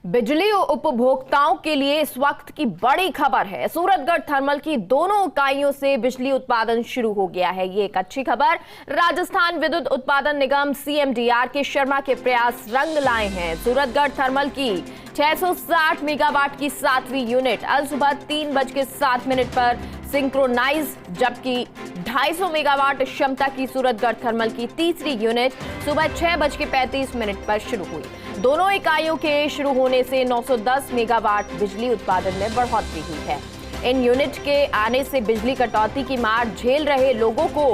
बिजली उपभोक्ताओं के लिए इस वक्त की बड़ी खबर है। सूरतगढ़ थर्मल की दोनों इकाइयों से बिजली उत्पादन शुरू हो गया है। ये एक अच्छी खबर। राजस्थान विद्युत उत्पादन निगम सीएमडी के शर्मा के प्रयास रंग लाए हैं। सूरतगढ़ थर्मल की 660 मेगावाट की 7वीं यूनिट आज सुबह 3:07 पर सिंक्रोनाइज, जबकि 250 मेगावाट क्षमता की सूरतगढ़ थर्मल की तीसरी यूनिट सुबह 6:35 पर शुरू हुई। दोनों इकाइयों के शुरू होने से 910 मेगावाट बिजली उत्पादन में बढ़ोतरी हुई है। इन यूनिट के आने से बिजली कटौती की मार झेल रहे लोगों को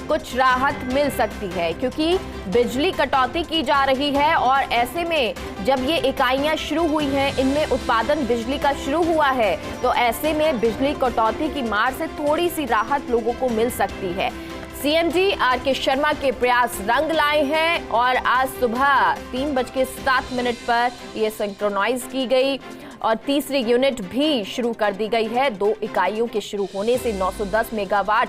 कुछ राहत मिल सकती है, क्योंकि बिजली कटौती की जा रही है और ऐसे में जब ये इकाइयां शुरू हुई हैं, इनमें उत्पादन बिजली का शुरू हुआ है, तो ऐसे में बिजली कटौती की मार से थोड़ी सी राहत लोगों को मिल सकती है। सीएमडी के शर्मा के प्रयास रंग लाए हैं और आज सुबह 3:07 पर यह सिंक्रोनाइज की गई और तीसरी यूनिट भी शुरू कर दी गई है। दो इकाइयों के शुरू होने से 910 मेगावाट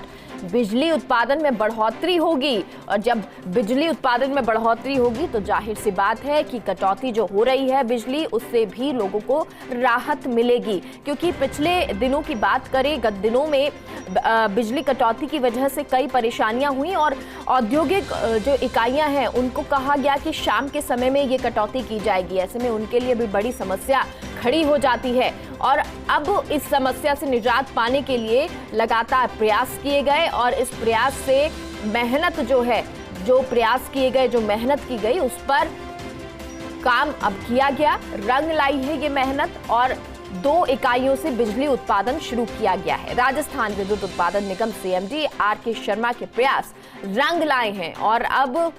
बिजली उत्पादन में बढ़ोतरी होगी और जब बिजली उत्पादन में बढ़ोतरी होगी तो जाहिर सी बात है कि कटौती जो हो रही है बिजली, उससे भी लोगों को राहत मिलेगी। क्योंकि पिछले दिनों की बात करें, गत दिनों में बिजली कटौती की वजह से कई परेशानियां हुई और औद्योगिक जो इकाइयां हैं उनको कहा गया कि शाम के समय में ये कटौती की जाएगी। ऐसे में उनके लिए भी बड़ी समस्या खड़ी हो जाती है और अब इस समस्या से निजात पाने के लिए लगातार प्रयास किए गए और इस प्रयास से मेहनत जो प्रयास किए गए, जो मेहनत की गई, उस पर काम अब किया गया। रंग लाई है ये मेहनत और दो इकाइयों से बिजली उत्पादन शुरू किया गया है। राजस्थान विद्युत उत्पादन निगम सीएमडी के शर्मा के प्रयास रंग लाए हैं और अब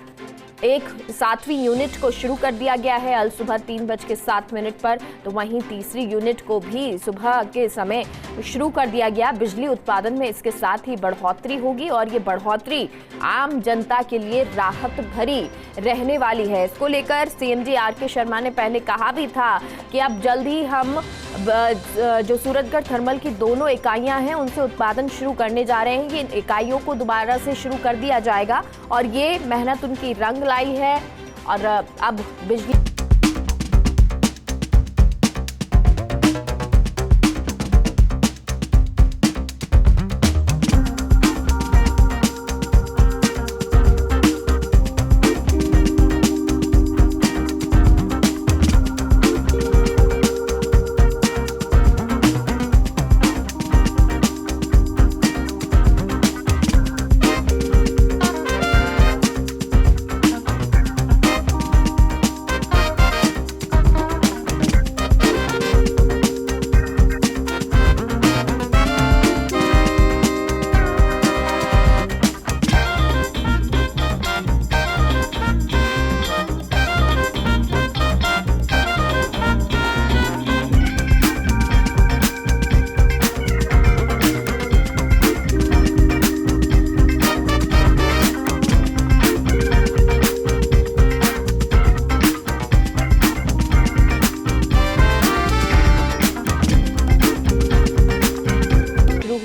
एक 7वीं यूनिट को शुरू कर दिया गया है आज सुबह 3:07 पर, तो वहीं तीसरी यूनिट को भी सुबह के समय शुरू कर दिया गया। बिजली उत्पादन में इसके साथ ही बढ़ोतरी होगी और ये बढ़ोतरी आम जनता के लिए राहत भरी रहने वाली है। इसको लेकर सीएमडी के शर्मा ने पहले कहा भी था कि अब जल्द ही हम जो सूरतगढ़ थर्मल की दोनों इकाइयां हैं उनसे उत्पादन शुरू करने जा रहे हैं। ये इकाइयों को दोबारा से शुरू कर दिया जाएगा और ये मेहनत उनकी रंग लाई है और अब बिजली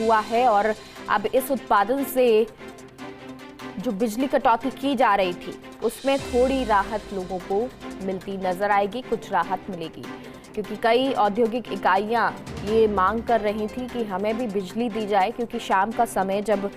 हुआ है और अब इस उत्पादन से जो बिजली कटौती की जा रही थी उसमें थोड़ी राहत लोगों को मिलती नजर आएगी, कुछ राहत मिलेगी। क्योंकि कई औद्योगिक इकाइयां ये मांग कर रही थी कि हमें भी बिजली दी जाए, क्योंकि शाम का समय जब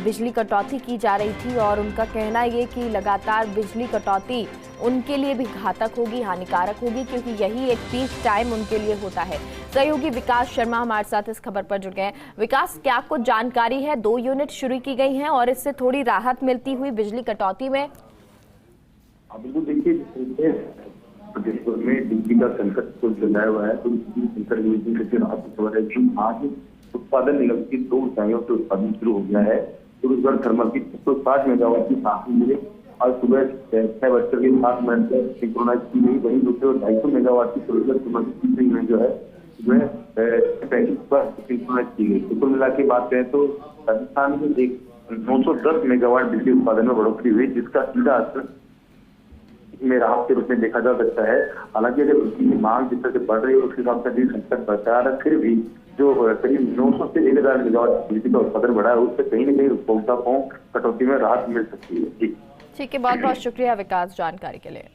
बिजली कटौती की जा रही थी और उनका कहना ये कि लगातार बिजली कटौती उनके लिए भी घातक होगी, हानिकारक होगी, क्योंकि यही एक पीक टाइम उनके लिए होता है। सहयोगी विकास शर्मा हमारे साथ इस खबर पर जुड़ गए हैं। विकास, क्या कुछ जानकारी है? 2 यूनिट शुरू की गई हैं और इससे थोड़ी राहत मिलती हुई बिजली कटौती में। बिल्कुल, देखिए प्रदेशभर में बिजली का संकट तो जलाया हुआ है, तो संकट राहत खबर है कि आज उत्पादन निगम की 2 इकाइयों से उत्पादन शुरू हो गया है। सूरतगढ़ थर्मल की 660 मेगावाट की 7वीं यूनिट आज सुबह 6:07 पर सिंक्रोनाइज की गई। वहीं दूसरे 250 मेगावाट की सूरतगढ़ थर्मल की तीसरी यूनिट जो है सुबह 35 पर सिंक्रोनाइज की गई। तो कुल मिला के बात करें तो राजस्थान में 910 मेगावाट बिजली उत्पादन में बढ़ोतरी हुई, जिसका सीधा असर में राहत के रूप में देखा जा सकता है। हालांकि अगर बिजली की मांग जिस तरह से बढ़ रही है उसके हिसाब से संकट बरकरार है, फिर भी जो करीब 900 से 1000 मेगावाट बिजली का उत्पादन बढ़ा है उससे कहीं न कहीं उपभोक्ता को कटौती में राहत मिल सकती है। ठीक है, बहुत बहुत शुक्रिया विकास जानकारी के लिए।